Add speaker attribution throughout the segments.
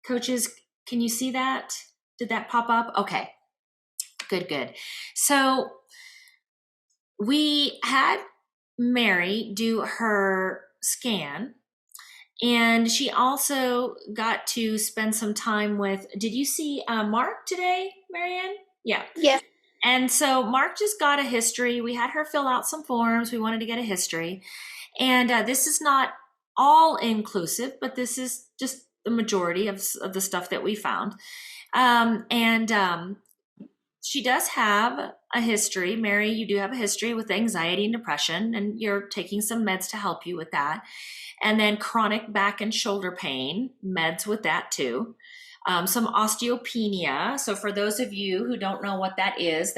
Speaker 1: coaches, can you see that? Did that pop up? Okay, good. So we had Mary do her scan, and she also got to spend some time with, did you see Mark today, Marianne? Yeah.
Speaker 2: Yes.
Speaker 1: And so Mark just got a history. We had her fill out some forms. We wanted to get a history. And this is not all inclusive, but this is just the majority of the stuff that we found. And she does have a history. Mary, you do have a history with anxiety and depression, and you're taking some meds to help you with that. And then chronic back and shoulder pain, meds with that too. Some osteopenia. So for those of you who don't know what that is,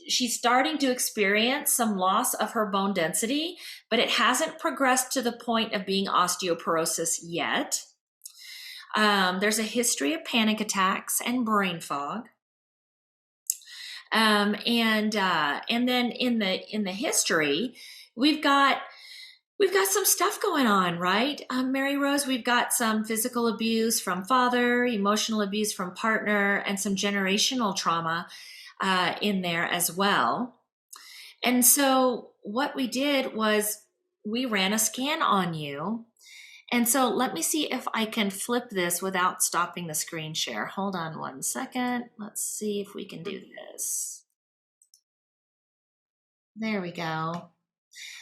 Speaker 1: she's starting to experience some loss of her bone density, but it hasn't progressed to the point of being osteoporosis yet. There's a history of panic attacks and brain fog. And then in the history, we've got some stuff going on, right? Mary Rose, we've got some physical abuse from father, emotional abuse from partner, and some generational trauma in there as well. And so what we did was we ran a scan on you. And so let me see if I can flip this without stopping the screen share. Hold on one second. Let's see if we can do this. There we go.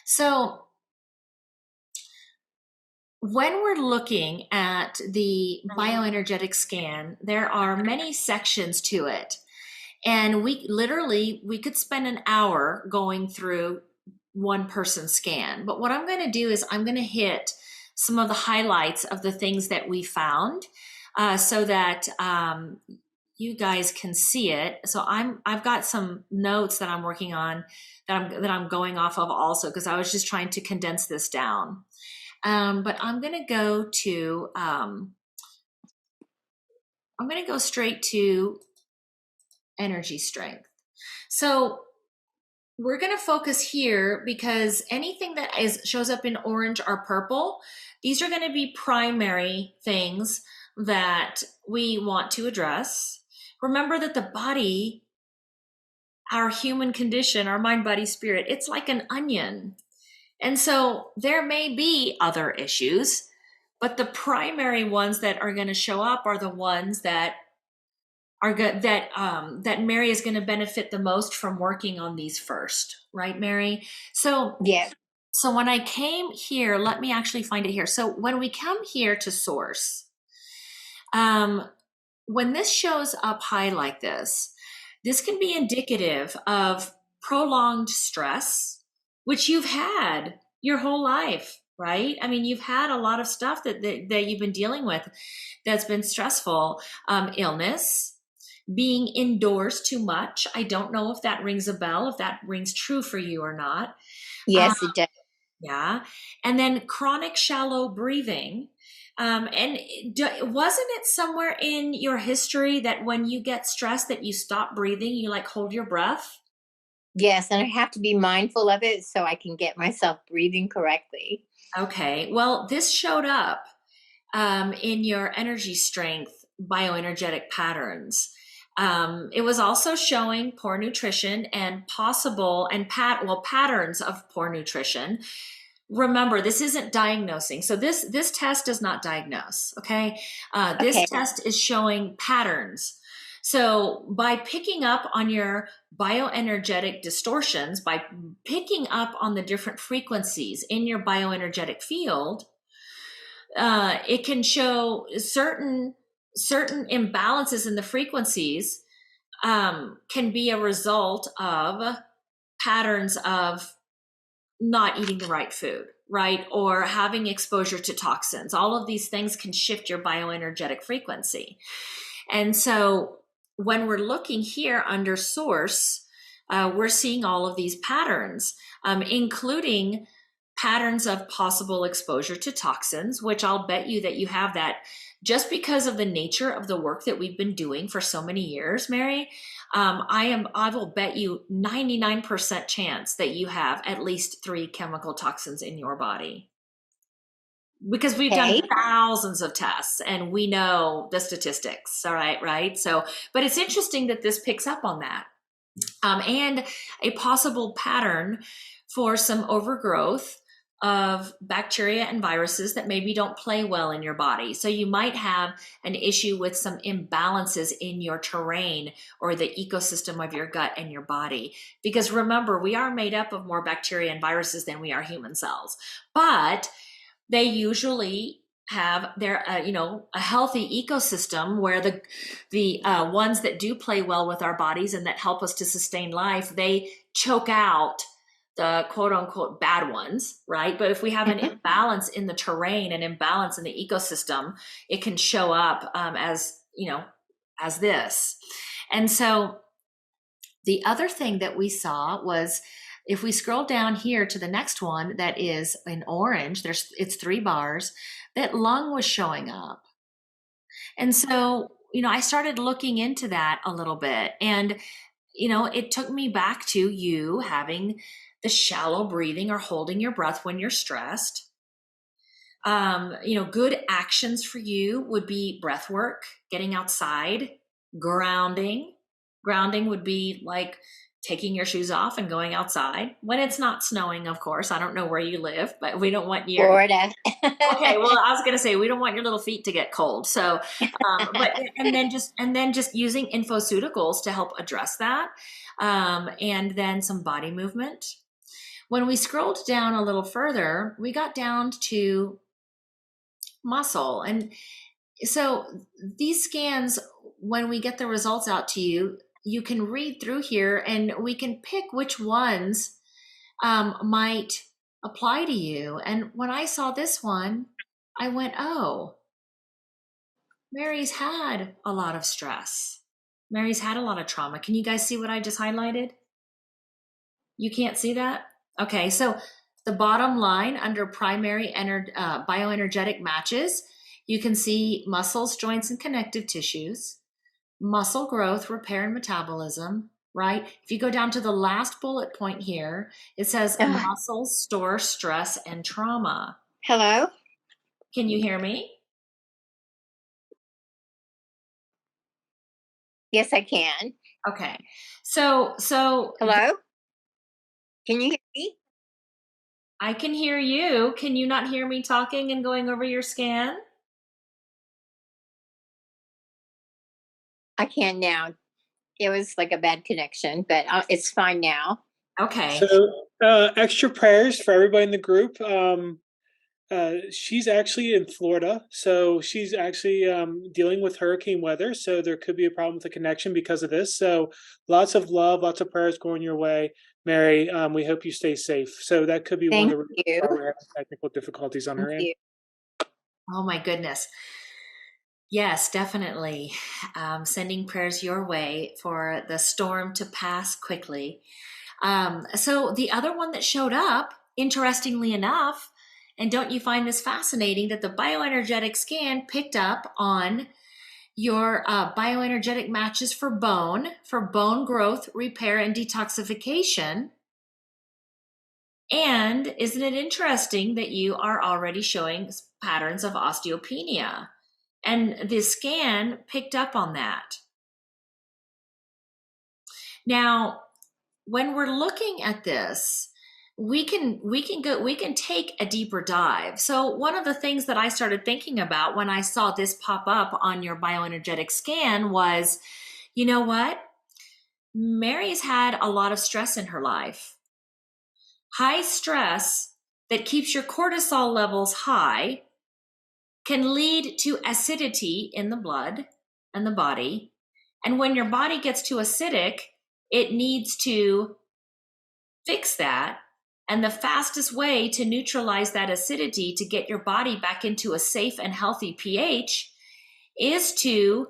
Speaker 1: So when we're looking at the bioenergetic scan, there are many sections to it. And we could spend an hour going through one person's scan. But what I'm going to do is I'm going to hit some of the highlights of the things that we found so that you guys can see it. So I've got some notes that I'm working on that I'm going off of also, because I was just trying to condense this down. But I'm going to go to, I'm going to go straight to energy strength. So we're going to focus here because anything that shows up in orange or purple, these are going to be primary things that we want to address. Remember that the body, our human condition, our mind, body, spirit, it's like an onion. And so there may be other issues, but the primary ones that are going to show up are the ones that are good, that Mary is going to benefit the most from working on these first, right, Mary? So
Speaker 2: yes.
Speaker 1: So when I came here, let me actually find it here. So when we come here to source, when this shows up high like this can be indicative of prolonged stress, which you've had your whole life, right? I mean, you've had a lot of stuff that you've been dealing with that's been stressful. Illness, being indoors too much. I don't know if that rings a bell, if that rings true for you or not.
Speaker 2: Yes, it does.
Speaker 1: Yeah. And then chronic shallow breathing. And wasn't it somewhere in your history that when you get stressed that you stop breathing, you like hold your breath?
Speaker 2: Yes, and I have to be mindful of it so I can get myself breathing correctly.
Speaker 1: Okay. Well, this showed up in your energy strength bioenergetic patterns. It was also showing poor nutrition and patterns of poor nutrition. Remember, this isn't diagnosing. So this test does not diagnose. Okay. This test is showing patterns. So by picking up on your bioenergetic distortions, by picking up on the different frequencies in your bioenergetic field, it can show certain imbalances in the frequencies can be a result of patterns of not eating the right food, right? Or having exposure to toxins. All of these things can shift your bioenergetic frequency. And so when we're looking here under source, we're seeing all of these patterns, including patterns of possible exposure to toxins, which I'll bet you that you have that just because of the nature of the work that we've been doing for so many years, Mary. I will bet you 99% chance that you have at least 3 chemical toxins in your body. because we've done
Speaker 2: Okay.
Speaker 1: thousands of tests and we know the statistics. All right. Right. So, but it's interesting that this picks up on that. And a possible pattern for some overgrowth of bacteria and viruses that maybe don't play well in your body. So you might have an issue with some imbalances in your terrain or the ecosystem of your gut and your body. Because remember, we are made up of more bacteria and viruses than we are human cells. But they usually have their a healthy ecosystem where the ones that do play well with our bodies and that help us to sustain life, they choke out the quote unquote bad ones, right? But if we have an imbalance in the terrain, an imbalance in the ecosystem, it can show up as this. And so the other thing that we saw was, if we scroll down here to the next one that is in orange, it's 3 bars, that lung was showing up. And so, I started looking into that a little bit, and, it took me back to you having the shallow breathing or holding your breath when you're stressed. Good actions for you would be breath work, getting outside, grounding. Grounding would be like taking your shoes off and going outside when it's not snowing, of course. I don't know where you live, but we don't want your
Speaker 2: Florida.
Speaker 1: okay. Well, I was going to say we don't want your little feet to get cold. So, and then just using infoceuticals to help address that, and then some body movement. When we scrolled down a little further, we got down to muscle, and so these scans, when we get the results out to you, you can read through here and we can pick which ones might apply to you. And when I saw this one, I went, oh, Mary's had a lot of stress. Mary's had a lot of trauma. Can you guys see what I just highlighted? You can't see that? Okay, so the bottom line under primary bioenergetic matches, you can see muscles, joints, and connective tissues, muscle growth, repair, and metabolism, right? If you go down to the last bullet point here, it says muscles store stress and trauma.
Speaker 2: Hello?
Speaker 1: Can you hear me?
Speaker 2: Yes, I can.
Speaker 1: Okay. So
Speaker 2: Hello? Can you hear me?
Speaker 1: I can hear you. Can you not hear me talking and going over your scan?
Speaker 2: I can now. It was like a bad connection, but it's fine now.
Speaker 1: Okay.
Speaker 3: So, extra prayers for everybody in the group. She's actually in Florida, so she's actually dealing with hurricane weather. So there could be a problem with the connection because of this. So lots of love, lots of prayers going your way, Mary. We hope you stay safe. So that could be one of the reasons why we're having technical difficulties on her end.
Speaker 1: Oh my goodness. Yes, definitely. Sending prayers your way for the storm to pass quickly. So the other one that showed up, interestingly enough, and don't you find this fascinating, that the bioenergetic scan picked up on your bioenergetic matches for bone growth, repair, and detoxification. And isn't it interesting that you are already showing patterns of osteopenia? And the scan picked up on that. Now, when we're looking at this, we can take a deeper dive. So one of the things that I started thinking about when I saw this pop up on your bioenergetic scan was, you know what? Mary's had a lot of stress in her life. High stress that keeps your cortisol levels high can lead to acidity in the blood and the body. And when your body gets too acidic, it needs to fix that. And the fastest way to neutralize that acidity, to get your body back into a safe and healthy pH, is to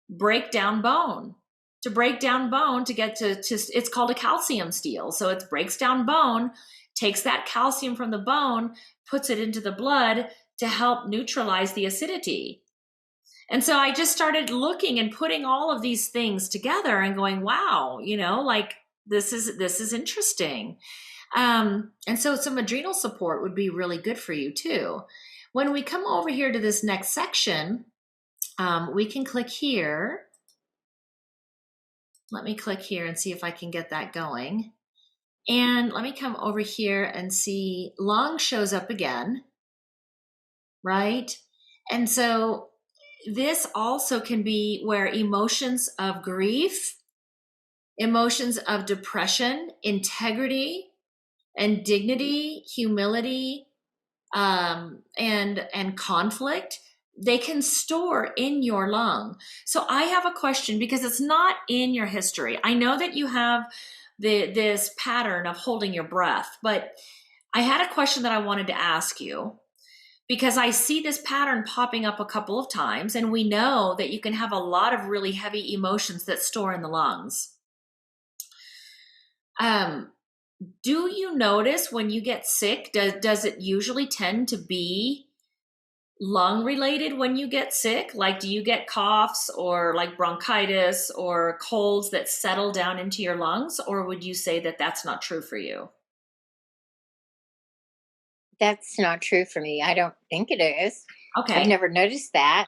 Speaker 1: break down bone. To break down bone, to get to it's called a calcium steal. So it breaks down bone, takes that calcium from the bone, puts it into the blood to help neutralize the acidity. And so I just started looking and putting all of these things together and going, wow, this is interesting. And so some adrenal support would be really good for you too. when we come over here to this next section, we can click here. Let me click here and see if I can get that going. And let me come over here and see lung shows up again, right? And so this also can be where emotions of grief, emotions of depression, integrity, and dignity, humility, and conflict, they can store in your lung. So I have a question, because it's not in your history. I know that you have this pattern of holding your breath, but I had a question that I wanted to ask you, because I see this pattern popping up a couple of times, and we know that you can have a lot of really heavy emotions that store in the lungs. Do you notice when you get sick, does it usually tend to be lung related when you get sick? Like, do you get coughs or like bronchitis or colds that settle down into your lungs? Or would you say that that's not true for you?
Speaker 2: That's not true for me. I don't think it is.
Speaker 1: Okay.
Speaker 2: I've never noticed that.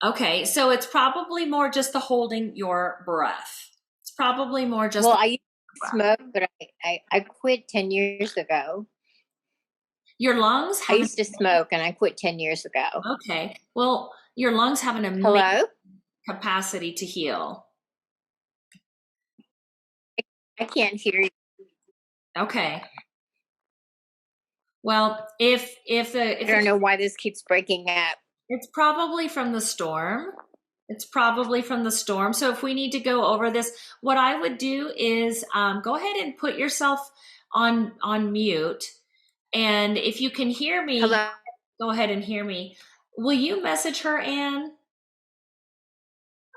Speaker 1: Okay. So it's probably more just the holding your breath. It's probably more just.
Speaker 2: Well, I used to smoke, but I quit 10 years ago.
Speaker 1: Your lungs
Speaker 2: I used to smoke and I quit 10 years ago.
Speaker 1: Okay. Well, your lungs have an amazing
Speaker 2: Hello?
Speaker 1: capacity to heal.
Speaker 2: I can't hear you.
Speaker 1: Okay. Well,
Speaker 2: I don't know why this keeps breaking up.
Speaker 1: It's probably from the storm. It's probably from the storm. So if we need to go over this, what I would do is go ahead and put yourself on mute. And if you can hear me,
Speaker 2: Hello?
Speaker 1: go ahead and hear me. Will you message her, Anne?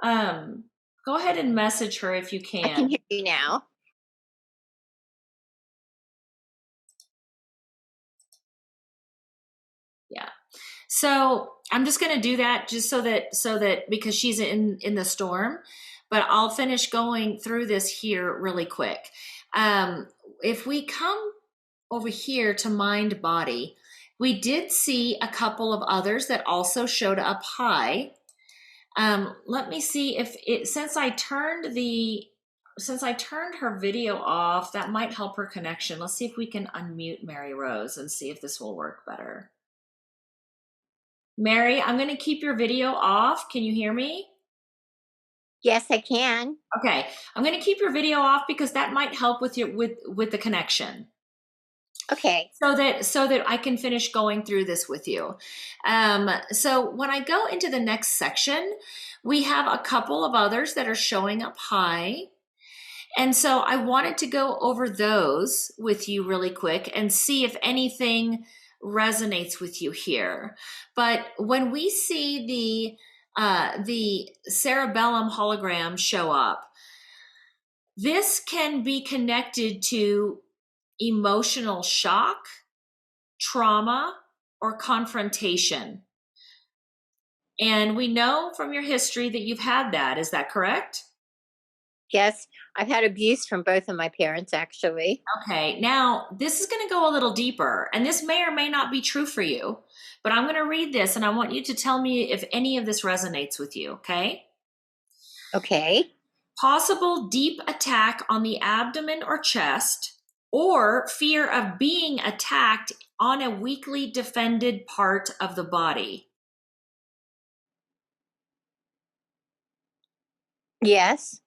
Speaker 1: Go ahead and message her if you can.
Speaker 2: I can hear you now.
Speaker 1: Yeah. So I'm just going to do that just so that because she's in the storm, but I'll finish going through this here really quick. If we come over here to mind body, we did see a couple of others that also showed up high. Let me see if it, since I turned her video off, that might help her connection. Let's see if we can unmute Mary Rose and see if this will work better. Mary, I'm going to keep your video off. Can you hear me?
Speaker 2: Yes, I can.
Speaker 1: Okay. I'm going to keep your video off because that might help with your with the connection.
Speaker 2: Okay.
Speaker 1: So that I can finish going through this with you. So when I go into the next section, we have a couple of others that are showing up high. And so I wanted to go over those with you really quick and see if anything resonates with you here. But when we see the cerebellum hologram show up, this can be connected to emotional shock, trauma, or confrontation. And we know from your history that you've had that. Is that correct?
Speaker 2: Yes, I've had abuse from both of my parents, actually.
Speaker 1: Okay, now this is going to go a little deeper, and this may or may not be true for you, but I'm going to read this, and I want you to tell me if any of this resonates with you, okay?
Speaker 2: Okay.
Speaker 1: Possible deep attack on the abdomen or chest, or fear of being attacked on a weakly defended part of the body.
Speaker 2: Yes.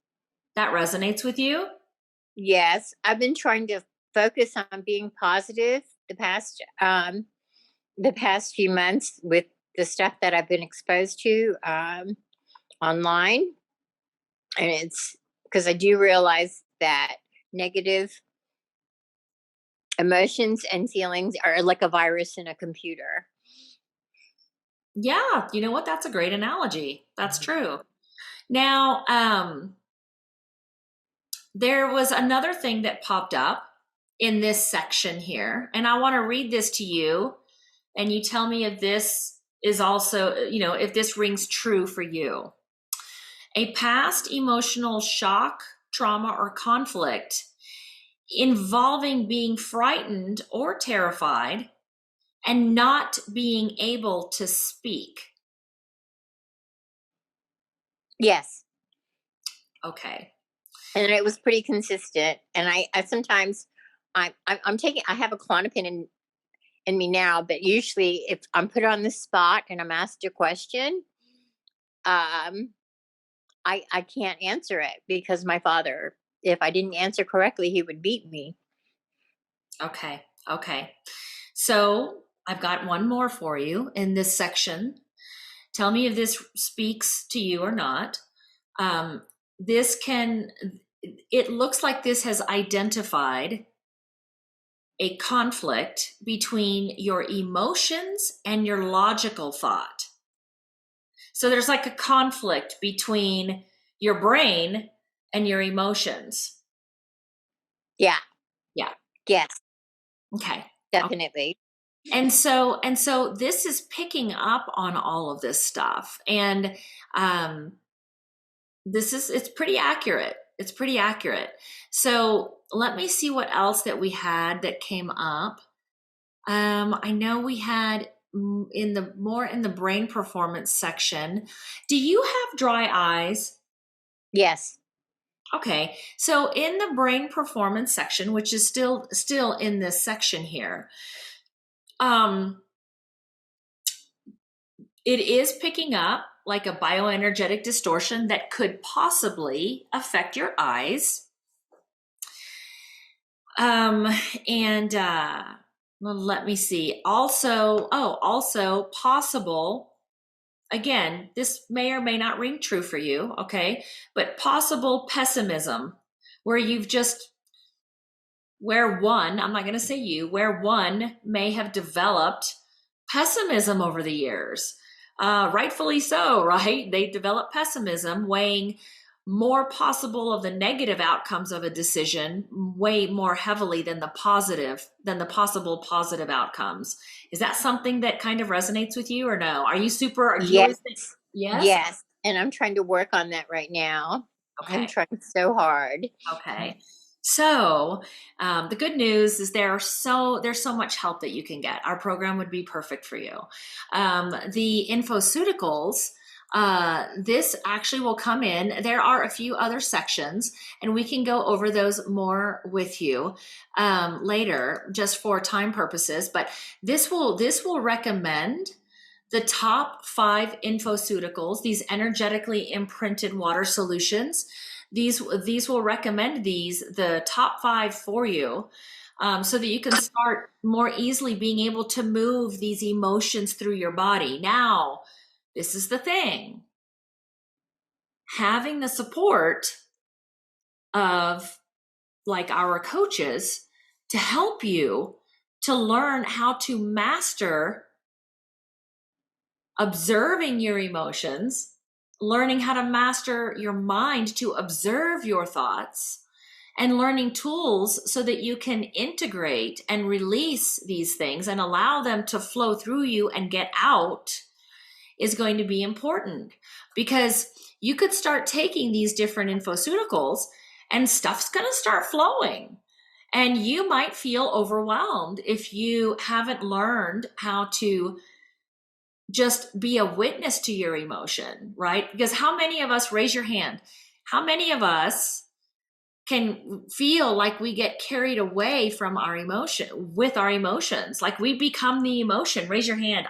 Speaker 1: That resonates with you?
Speaker 2: Yes. I've been trying to focus on being positive the past few months with the stuff that I've been exposed to online. And it's because I do realize that negative emotions and feelings are like a virus in a computer.
Speaker 1: Yeah, you know what? That's a great analogy. That's true. Now, there was another thing that popped up in this section here, and I want to read this to you, and you tell me if this is also, if this rings true for you. A past emotional shock, trauma, or conflict involving being frightened or terrified and not being able to speak?
Speaker 2: Yes.
Speaker 1: Okay.
Speaker 2: And it was pretty consistent. And I sometimes I'm taking, I have a Klonopin in me now, but usually if I'm put on the spot and I'm asked a question, um, I can't answer it because my father, if I didn't answer correctly, he would beat me.
Speaker 1: Okay. Okay. So I've got one more for you in this section. Tell me if this speaks to you or not. This can, it looks like this has identified a conflict between your emotions and your logical thought. So there's like a conflict between your brain and your emotions.
Speaker 2: Yeah.
Speaker 1: Yeah.
Speaker 2: Yes.
Speaker 1: Okay.
Speaker 2: Definitely.
Speaker 1: And so this is picking up on all of this stuff. And it's pretty accurate. It's pretty accurate. So let me see what else that we had that came up. I know we had in the brain performance section. Do you have dry eyes?
Speaker 2: Yes.
Speaker 1: Okay. So in the brain performance section, which is still in this section here, it is picking up like a bioenergetic distortion that could possibly affect your eyes. And well, let me see. Also possible. Again, this may or may not ring true for you, okay? But possible pessimism, where you've just, where one, I'm not going to say you, where one may have developed pessimism over the years. Rightfully so, right? They develop pessimism, weighing more possible of the negative outcomes of a decision way more heavily than the possible positive outcomes. Is that something that kind of resonates with you or no? Are you super, do you
Speaker 2: Yes.
Speaker 1: always think, yes?
Speaker 2: Yes. And I'm trying to work on that right now. I'm
Speaker 1: Okay.
Speaker 2: trying so hard.
Speaker 1: Okay. So the good news is there's so much help that you can get. Our program would be perfect for you. The infoceuticals, this actually will come in. There are a few other sections, and we can go over those more with you later, just for time purposes. But this will recommend the top 5 infoceuticals, these energetically imprinted water solutions. These will recommend the top 5 for you, so that you can start more easily being able to move these emotions through your body. Now, this is the thing. Having the support of like our coaches to help you to learn how to master observing your emotions, learning how to master your mind to observe your thoughts, and learning tools so that you can integrate and release these things and allow them to flow through you and get out is going to be important, because you could start taking these different infoceuticals and stuff's going to start flowing. And you might feel overwhelmed if you haven't learned how to just be a witness to your emotion, right? Because how many of us, raise your hand, how many of us can feel like we get carried away from our emotion, with our emotions, like we become the emotion? Raise your hand.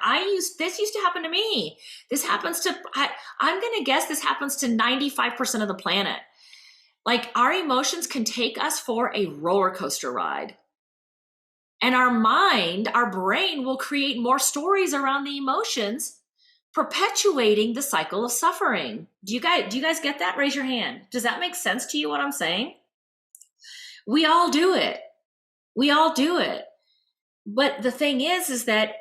Speaker 1: This used to happen to me. This happens to, I'm going to guess this happens to 95% of the planet. Like our emotions can take us for a roller coaster ride. And our mind, our brain will create more stories around the emotions, perpetuating the cycle of suffering. Do you guys get that? Raise your hand. Does that make sense to you what I'm saying? We all do it. We all do it. But the thing is that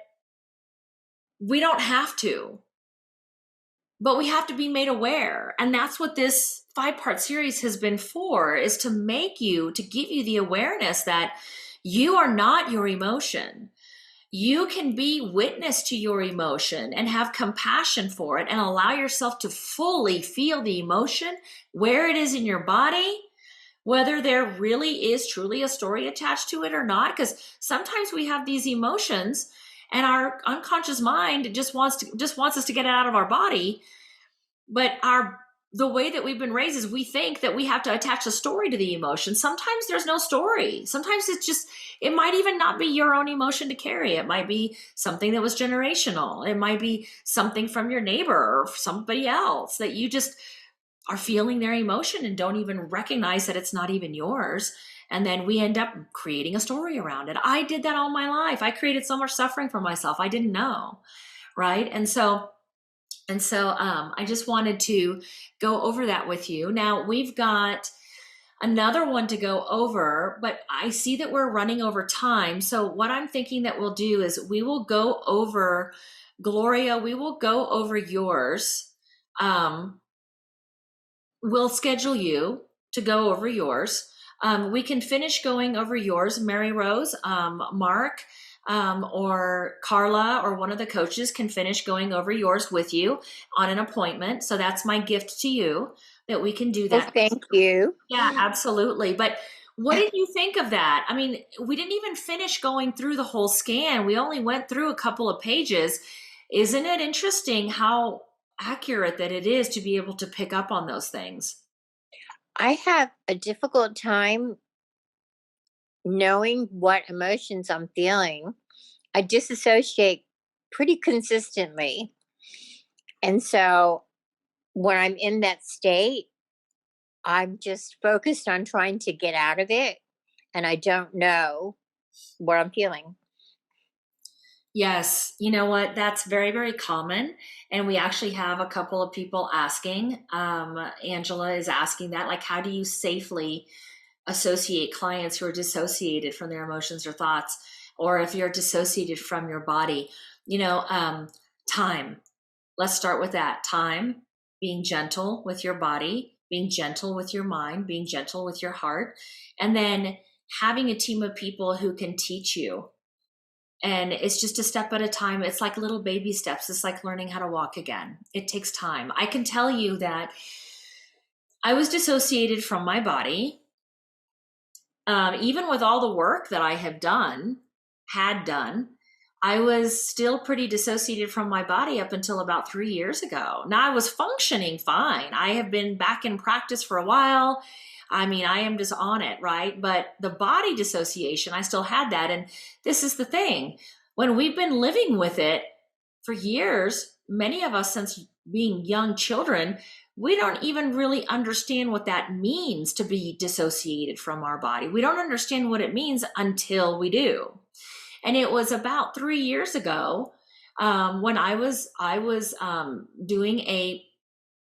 Speaker 1: we don't have to. But we have to be made aware. And that's what this 5-part series has been for, is to give you the awareness that you are not your emotion. You can be witness to your emotion and have compassion for it and allow yourself to fully feel the emotion, where it is in your body, whether there really is truly a story attached to it or not. Because sometimes we have these emotions and our unconscious mind just wants us to get it out of our body. But the way that we've been raised is we think that we have to attach a story to the emotion. Sometimes there's no story. Sometimes it might even not be your own emotion to carry. It might be something that was generational. It might be something from your neighbor or somebody else that you just are feeling their emotion and don't even recognize that it's not even yours. And then we end up creating a story around it. I did that all my life. I created so much suffering for myself. I didn't know. Right. And so I just wanted to go over that with you. Now we've got another one to go over, but I see that we're running over time. So what I'm thinking that we'll do is we will go over, Gloria, we will go over yours. We'll schedule you to go over yours. We can finish going over yours, Mary Rose, Mark, or Carla, or one of the coaches can finish going over yours with you on an appointment. So that's my gift to you, that we can do that.
Speaker 2: Oh, thank you.
Speaker 1: Yeah, absolutely. But what did you think of that? I mean, we didn't even finish going through the whole scan. We only went through a couple of pages. Isn't it interesting how accurate that it is to be able to pick up on those things?
Speaker 2: I have a difficult time knowing what emotions I'm feeling. I disassociate pretty consistently. And so when I'm in that state, I'm just focused on trying to get out of it. And I don't know what I'm feeling.
Speaker 1: Yes, you know what? That's very, very common. And we actually have a couple of people asking. Angela is asking that, like, how do you safely associate clients who are dissociated from their emotions or thoughts, or if you're dissociated from your body? Time. Let's start with that. Time, being gentle with your body, being gentle with your mind, being gentle with your heart, and then having a team of people who can teach you. And it's just a step at a time. It's like little baby steps. It's like learning how to walk again. It takes time. I can tell you that I was dissociated from my body. Even with all the work that I had done, I was still pretty dissociated from my body up until about 3 years ago. Now I was functioning fine. I have been back in practice for a while. I mean, I am just on it, right? But the body dissociation, I still had that. And this is the thing. When we've been living with it for years, many of us since being young children, we don't even really understand what that means to be dissociated from our body. We don't understand what it means until we do. And it was about 3 years ago when I was doing a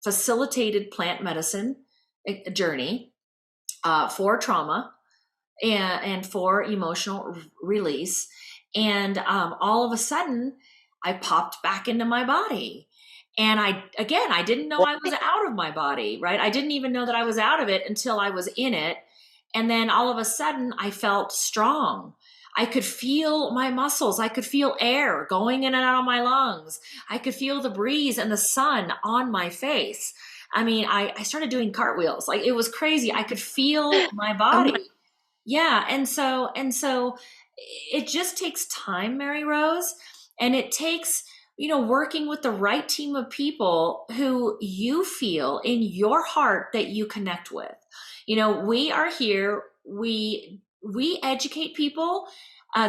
Speaker 1: facilitated plant medicine journey for trauma and for emotional release. And all of a sudden, I popped back into my body. And I didn't know I was out of my body, right? I didn't even know that I was out of it until I was in it. And then all of a sudden, I felt strong. I could feel my muscles. I could feel air going in and out of my lungs. I could feel the breeze and the sun on my face. I mean, I started doing cartwheels. Like, it was crazy. I could feel my body. Yeah. And so it just takes time, Mary Rose. And it takes, working with the right team of people who you feel in your heart that you connect with. We are here. We educate people.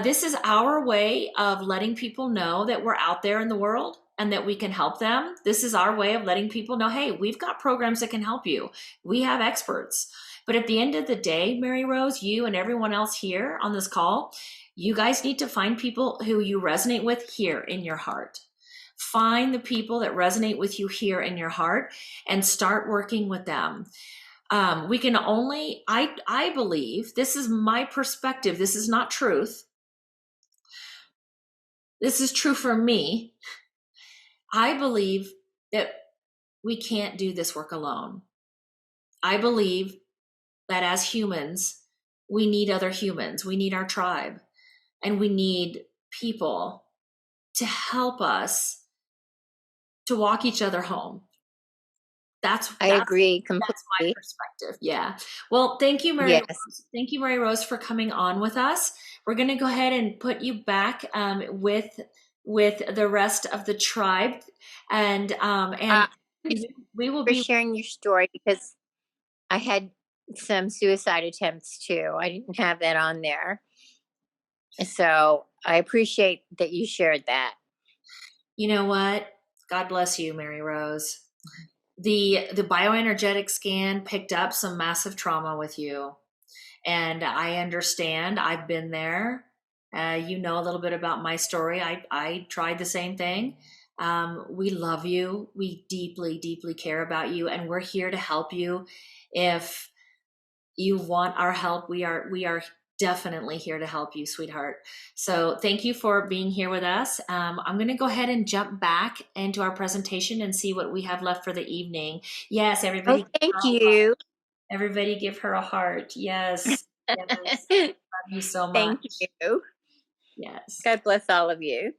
Speaker 1: This is our way of letting people know that we're out there in the world and that we can help them. This is our way of letting people know, hey, we've got programs that can help you. We have experts. But at the end of the day, Mary Rose, you and everyone else here on this call, you guys need to find people who you resonate with here in your heart. Find the people that resonate with you here in your heart and start working with them. We can only, I believe, this is my perspective. This is not truth. This is true for me. I believe that we can't do this work alone. I believe that as humans, we need other humans. We need our tribe, and we need people to help us to walk each other home.
Speaker 2: I agree completely.
Speaker 1: That's my perspective. Yeah. Well, thank you, Mary
Speaker 2: Yes.
Speaker 1: Rose. Thank you, Mary Rose, for coming on with us. We're going to go ahead and put you back with the rest of the tribe, and
Speaker 2: Thanks
Speaker 1: we will
Speaker 2: for
Speaker 1: be.
Speaker 2: sharing your story, because I had some suicide attempts too. I didn't have that on there. So I appreciate that you shared that.
Speaker 1: You know what? God bless you, Mary Rose. The bioenergetic scan picked up some massive trauma with you, and I understand. I've been there. You know a little bit about my story. I tried the same thing. We love you. We deeply, deeply care about you, and we're here to help you. If you want our help, we are definitely here to help you, sweetheart. So thank you for being here with us. I'm going to go ahead and jump back into our presentation and see what we have left for the evening. Yes,
Speaker 2: Oh,
Speaker 1: everybody.
Speaker 2: thank you.
Speaker 1: Everybody give her a heart. Yes. Yes. Love you so much.
Speaker 2: Thank you.
Speaker 1: Yes.
Speaker 2: God bless all of you.